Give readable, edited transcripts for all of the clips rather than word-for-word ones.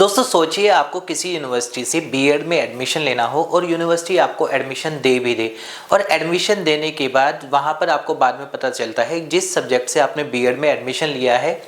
दोस्तों सोचिए आपको किसी यूनिवर्सिटी से बीएड में एडमिशन लेना हो और यूनिवर्सिटी आपको एडमिशन दे भी दे और एडमिशन देने के बाद वहाँ पर आपको बाद में पता चलता है जिस सब्जेक्ट से आपने बीएड में एडमिशन लिया है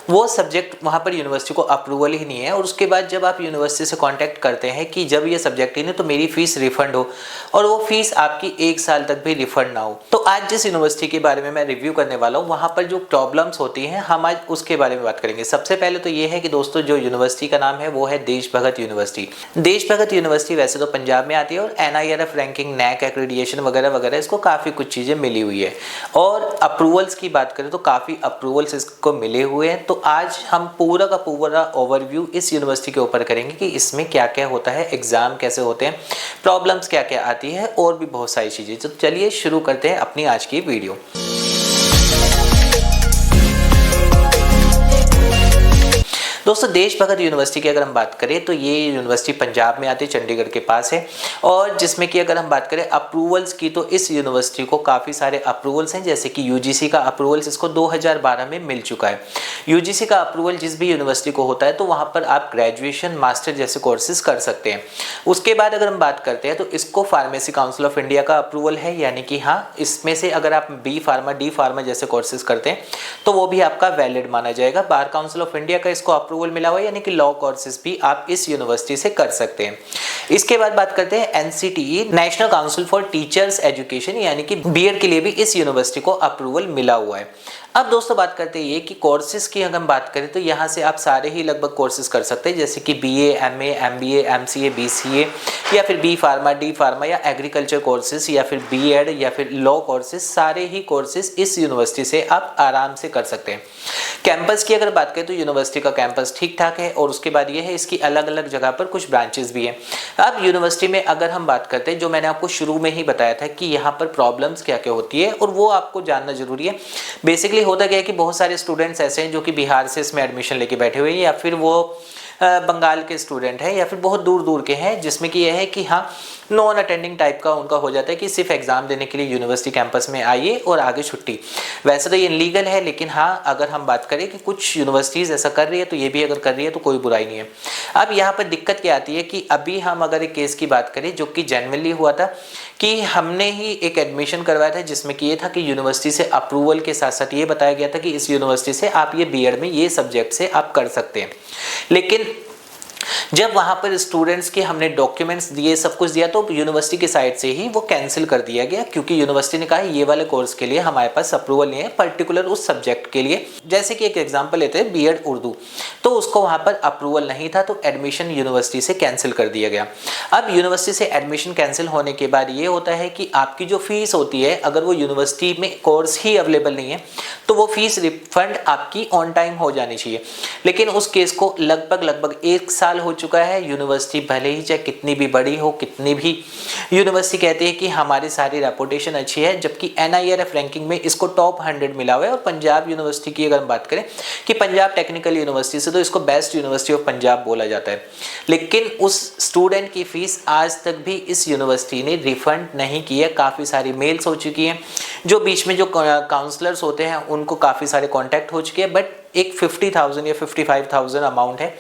वो सब्जेक्ट वहाँ पर यूनिवर्सिटी को अप्रूवल ही नहीं है। और उसके बाद जब आप यूनिवर्सिटी से कांटेक्ट करते हैं कि जब ये सब्जेक्ट ही नहीं तो मेरी फ़ीस रिफ़ंड हो, और वो फ़ीस आपकी 1 साल तक भी रिफ़ंड ना हो। तो आज जिस यूनिवर्सिटी के बारे में मैं रिव्यू करने वाला हूँ वहाँ पर जो प्रॉब्लम्स होती हैं हम आज उसके बारे में बात करेंगे। सबसे पहले तो ये है कि दोस्तों जो यूनिवर्सिटी का नाम है वो है देश भगत यूनिवर्सिटी। देश भगत यूनिवर्सिटी वैसे तो पंजाब में आती है और NIRF रैंकिंग, NAC एक्रेडिटेशन वगैरह वगैरह इसको काफ़ी कुछ चीज़ें मिली हुई है। और अप्रूवल्स की बात करें तो काफ़ी अप्रूवल्स इसको मिले हुए हैं। तो आज हम पूरा का पूरा ओवरव्यू इस यूनिवर्सिटी के ऊपर करेंगे कि इसमें क्या क्या होता है, एग्जाम कैसे होते हैं, प्रॉब्लम्स क्या क्या आती है और भी बहुत सारी चीज़ें। तो चलिए शुरू करते हैं अपनी आज की वीडियो। दोस्तों देश भगत यूनिवर्सिटी की अगर हम बात करें तो ये यूनिवर्सिटी पंजाब में आती है, चंडीगढ़ के पास है। और जिसमें कि अगर हम बात करें अप्रूवल्स की तो इस यूनिवर्सिटी को काफ़ी सारे अप्रूवल्स हैं, जैसे कि UGC का अप्रूवल्स इसको 2012 में मिल चुका है। UGC का अप्रूवल जिस भी यूनिवर्सिटी को होता है तो वहाँ पर आप ग्रेजुएशन, मास्टर जैसे कोर्सेज कर सकते हैं। उसके बाद अगर हम बात करते हैं तो इसको फार्मेसी काउंसिल ऑफ इंडिया का अप्रूवल है, यानी कि हाँ इसमें से अगर आप B फार्मा, D फार्मा जैसे कोर्सेज करते हैं तो वो भी आपका वैलिड माना जाएगा। बार काउंसिल ऑफ इंडिया का इसको अप्रूवल मिला हुआ है, यानी कि लॉ कोर्सेज भी आप इस यूनिवर्सिटी से कर सकते हैं। इसके बाद बात करते हैं NCTE, national council for teachers education, यानी कि बीएड के लिए भी इस यूनिवर्सिटी को अप्रूवल मिला हुआ है। अब दोस्तों बात करते हैं ये कि कोर्सेज की अगर हम बात करें तो यहाँ से आप सारे ही लगभग कोर्सेज कर सकते हैं, जैसे कि BA, MA, MBA, MCA, BCA या फिर B फार्मा, D फार्मा या एग्रीकल्चर कोर्सेज या फिर BEd या फिर लॉ कोर्सेज, सारे ही कोर्सेज इस यूनिवर्सिटी से आप आराम से कर सकते हैं। कैंपस की अगर बात करें तो यूनिवर्सिटी का कैंपस ठीक ठाक है और उसके बाद ये है इसकी अलग अलग जगह पर कुछ ब्रांचेस भी हैं। अब यूनिवर्सिटी में अगर हम बात करते हैं, जो मैंने आपको शुरू में ही बताया था कि यहाँ पर प्रॉब्लम्स क्या क्या होती है और वो आपको जानना जरूरी है। बेसिकली होता क्या है कि बहुत सारे स्टूडेंट्स ऐसे हैं जो कि बिहार से इसमें एडमिशन लेके बैठे हुए हैं, या फिर वो बंगाल के स्टूडेंट हैं या फिर बहुत दूर दूर के हैं, जिसमें कि यह है कि हाँ नॉन अटेंडिंग टाइप का उनका हो जाता है कि सिर्फ एग्जाम देने के लिए यूनिवर्सिटी कैंपस में आइए और आगे छुट्टी। वैसे तो ये इनलीगल है, लेकिन हाँ अगर हम बात करें कि कुछ यूनिवर्सिटीज़ ऐसा कर रही है तो ये भी अगर कर रही है तो कोई बुराई नहीं है। अब यहाँ पर दिक्कत क्या आती है कि अभी हम अगर एक केस की बात करें जो कि जेन्युइनली हुआ था कि हमने ही एक एडमिशन करवाया था, जिसमें कि ये था कि यूनिवर्सिटी से अप्रूवल के साथ साथ ये बताया गया था कि इस यूनिवर्सिटी से आप ये बीएड में ये सब्जेक्ट से आप कर सकते हैं। लेकिन जब वहाँ पर स्टूडेंट्स के हमने डॉक्यूमेंट्स दिए, सब कुछ दिया, तो यूनिवर्सिटी की साइड से ही वो कैंसिल कर दिया गया, क्योंकि यूनिवर्सिटी ने कहा ये वाले कोर्स के लिए हमारे पास अप्रूवल नहीं है, पर्टिकुलर उस सब्जेक्ट के लिए। जैसे कि एक एग्जांपल लेते हैं बीएड उर्दू, तो उसको वहाँ पर अप्रूवल नहीं था तो एडमिशन यूनिवर्सिटी से कैंसिल कर दिया गया। अब यूनिवर्सिटी से एडमिशन कैंसिल होने के बाद ये होता है कि आपकी जो फीस होती है, अगर वो यूनिवर्सिटी में कोर्स ही अवेलेबल नहीं है तो वो फीस रिफंड आपकी ऑन टाइम हो जानी चाहिए। लेकिन उस केस को लगभग 1 साल हो चुका है। यूनिवर्सिटी भले ही चाहे कितनी भी बड़ी हो, कितनी भी यूनिवर्सिटी कहती है कि हमारी सारी रेपुटेशन अच्छी है, जबकि NIRF रैंकिंग में इसको टॉप 100 मिला हुआ है। और पंजाब यूनिवर्सिटी की अगर हम बात करें कि पंजाब टेक्निकल यूनिवर्सिटी से, तो इसको बेस्ट यूनिवर्सिटी ऑफ पंजाब बोला जाता है। लेकिन उस स्टूडेंट की फीस आज तक भी इस यूनिवर्सिटी ने रिफंड नहीं की है। काफ़ी सारी मेल्स हो चुकी हैं, जो बीच में जो काउंसलर्स होते हैं उनको काफ़ी सारे कॉन्टैक्ट हो चुके हैं, बट एक 50,000 या 55,000 अमाउंट है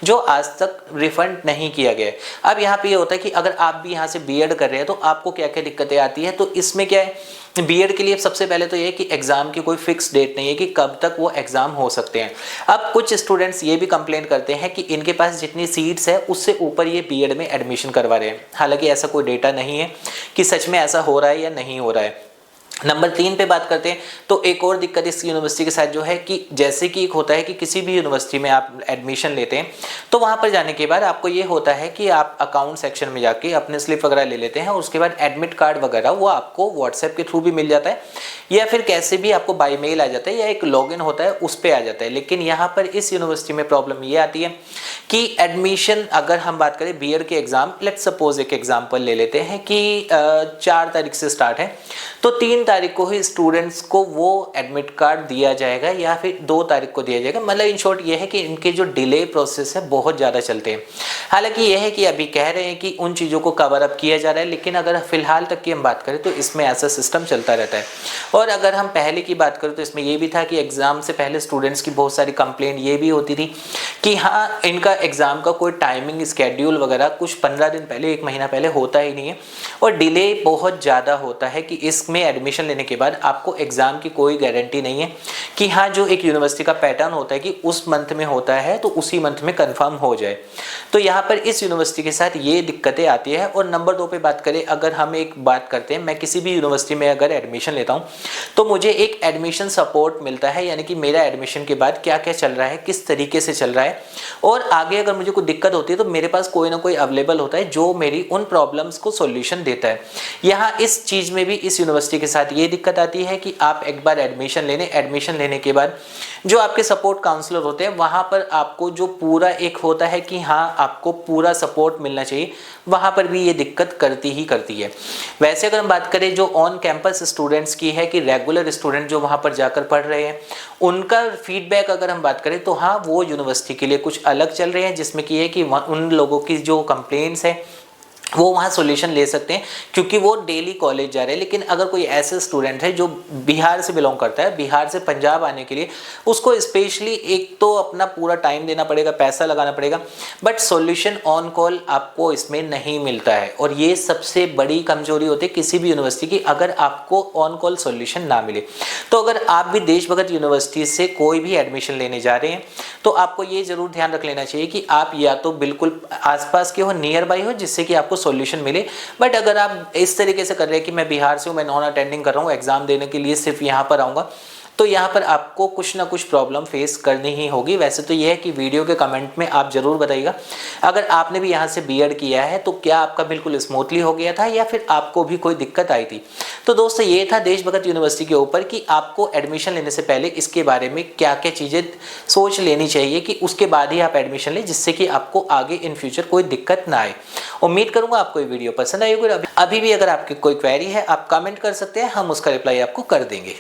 जो आज तक रिफंड नहीं किया गया है। अब यहाँ पे ये होता है कि अगर आप भी यहाँ से बीएड कर रहे हैं तो आपको क्या क्या दिक्कतें आती हैं। तो इसमें क्या है, बीएड के लिए सबसे पहले तो ये है कि एग्जाम की कोई फिक्स डेट नहीं है कि कब तक वो एग्जाम हो सकते हैं। अब कुछ स्टूडेंट्स ये भी कंप्लेन करते हैं कि इनके पास जितनी सीट्स है उससे ऊपर ये बीएड में एडमिशन करवा रहे हैं, हालांकि ऐसा कोई डेटा नहीं है कि सच में ऐसा हो रहा है या नहीं हो रहा है। नंबर 3 पे बात करते हैं तो एक और दिक्कत इस यूनिवर्सिटी के साथ जो है कि जैसे कि एक होता है कि किसी भी यूनिवर्सिटी में आप एडमिशन लेते हैं तो वहाँ पर जाने के बाद आपको ये होता है कि आप अकाउंट सेक्शन में जाके अपने स्लिप वगैरह ले लेते हैं और उसके बाद एडमिट कार्ड वगैरह वो आपको व्हाट्सएप के थ्रू भी मिल जाता है या फिर कैसे भी आपको बाय मेल आ जाता है या एक लॉगिन होता है उस पर आ जाता है। लेकिन यहाँ पर इस यूनिवर्सिटी में प्रॉब्लम ये आती है कि एडमिशन अगर हम बात करें बीएड के एग्जाम, लेट्स सपोज एक एग्जाम्पल ले लेते हैं कि 4 तारीख से स्टार्ट है तो 3 तारीख को ही स्टूडेंट्स को वो एडमिट कार्ड दिया जाएगा या फिर 2 तारीख को दिया जाएगा। मतलब इन शॉर्ट ये है कि इनके जो डिले प्रोसेस है बहुत ज़्यादा चलते हैं। हालांकि यह है कि अभी कह रहे हैं कि उन चीज़ों को कवर अप किया जा रहा है, लेकिन अगर फिलहाल तक की हम बात करें तो इसमें ऐसा सिस्टम चलता रहता है। और अगर हम पहले की बात करें तो इसमें ये भी था कि एग्ज़ाम से पहले स्टूडेंट्स की बहुत सारी कंप्लेंट ये भी होती थी कि हाँ, इनका एग्ज़ाम का कोई टाइमिंग स्केड्यूल वगैरह कुछ 15 दिन पहले, 1 महीना पहले होता ही नहीं है, और डिले बहुत ज़्यादा होता है कि इसमें एडमिशन लेने के बाद आपको एग्ज़ाम की कोई गारंटी नहीं है कि हाँ, जो एक यूनिवर्सिटी का पैटर्न होता है कि उस मंथ में होता है तो उसी मंथ में कंफर्म हो जाए। तो यहाँ पर इस यूनिवर्सिटी के साथ ये दिक्कतें आती है। और नंबर 2 पे बात करें, अगर हम एक बात करते हैं, मैं किसी भी यूनिवर्सिटी में अगर एडमिशन लेता हूँ तो मुझे एक एडमिशन सपोर्ट मिलता है, यानी कि मेरा एडमिशन के बाद क्या क्या चल रहा है, किस तरीके से चल रहा है, और आगे अगर मुझे कोई दिक्कत होती है तो मेरे पास कोई ना कोई अवेलेबल होता है जो मेरी उन प्रॉब्लम्स को सॉल्यूशन देता है। यहाँ इस चीज़ में भी इस यूनिवर्सिटी के साथ ये दिक्कत आती है कि आप एक बार एडमिशन लेने के बाद जो आपके सपोर्ट काउंसलर होते हैं वहाँ पर आपको जो पूरा एक होता है कि हाँ, आपको पूरा सपोर्ट मिलना चाहिए, वहाँ पर भी ये दिक्कत करती ही करती है। वैसे अगर हम बात करें जो ऑन कैंपस स्टूडेंट्स की है कि रेगुलर स्टूडेंट जो वहाँ पर जाकर पढ़ रहे हैं, उनका फीडबैक अगर हम बात करें तो हाँ, वो यूनिवर्सिटी के लिए कुछ अलग चल रहे हैं, जिसमें कि है कि उन लोगों की जो कंप्लेंट्स हैं वो वहाँ सॉल्यूशन ले सकते हैं क्योंकि वो डेली कॉलेज जा रहे हैं। लेकिन अगर कोई ऐसे स्टूडेंट है जो बिहार से बिलोंग करता है, बिहार से पंजाब आने के लिए उसको स्पेशली एक तो अपना पूरा टाइम देना पड़ेगा, पैसा लगाना पड़ेगा, बट सॉल्यूशन ऑन कॉल आपको इसमें नहीं मिलता है। और ये सबसे बड़ी कमजोरी होती है किसी भी यूनिवर्सिटी की, अगर आपको ऑन कॉल सॉल्यूशन ना मिले। तो अगर आप भी देशभक्त यूनिवर्सिटी से कोई भी एडमिशन लेने जा रहे हैं तो आपको ये जरूर ध्यान रख लेना चाहिए कि आप या तो बिल्कुल आसपास के हो, नियर बाई हो, जिससे कि आपको सॉल्यूशन मिले। बट अगर आप इस तरीके से कर रहे हैं कि मैं बिहार से हूँ, मैं नॉन अटेंडिंग कर रहा हूँ, एग्जाम देने के लिए सिर्फ यहाँ पर आऊँगा, तो यहाँ पर आपको कुछ ना कुछ प्रॉब्लम फेस करनी ही होगी। वैसे तो यह है कि वीडियो के कमेंट में आप जरूर बताइएगा अगर आपने भी यहाँ से बीएड किया है तो क्या आपका बिल्कुल स्मूथली हो गया था या फिर आपको भी कोई दिक्कत आई थी। तो दोस्तों, ये था देशभक्त यूनिवर्सिटी के ऊपर कि आपको एडमिशन लेने से पहले इसके बारे में क्या क्या चीज़ें सोच लेनी चाहिए कि उसके बाद ही आप एडमिशन लें, जिससे कि आपको आगे इन फ्यूचर कोई दिक्कत ना आए। उम्मीद करूंगा आपको ये वीडियो पसंद आई होगी। अभी भी अगर आपकी कोई क्वेरी है आप कमेंट कर सकते हैं, हम उसका रिप्लाई आपको कर देंगे।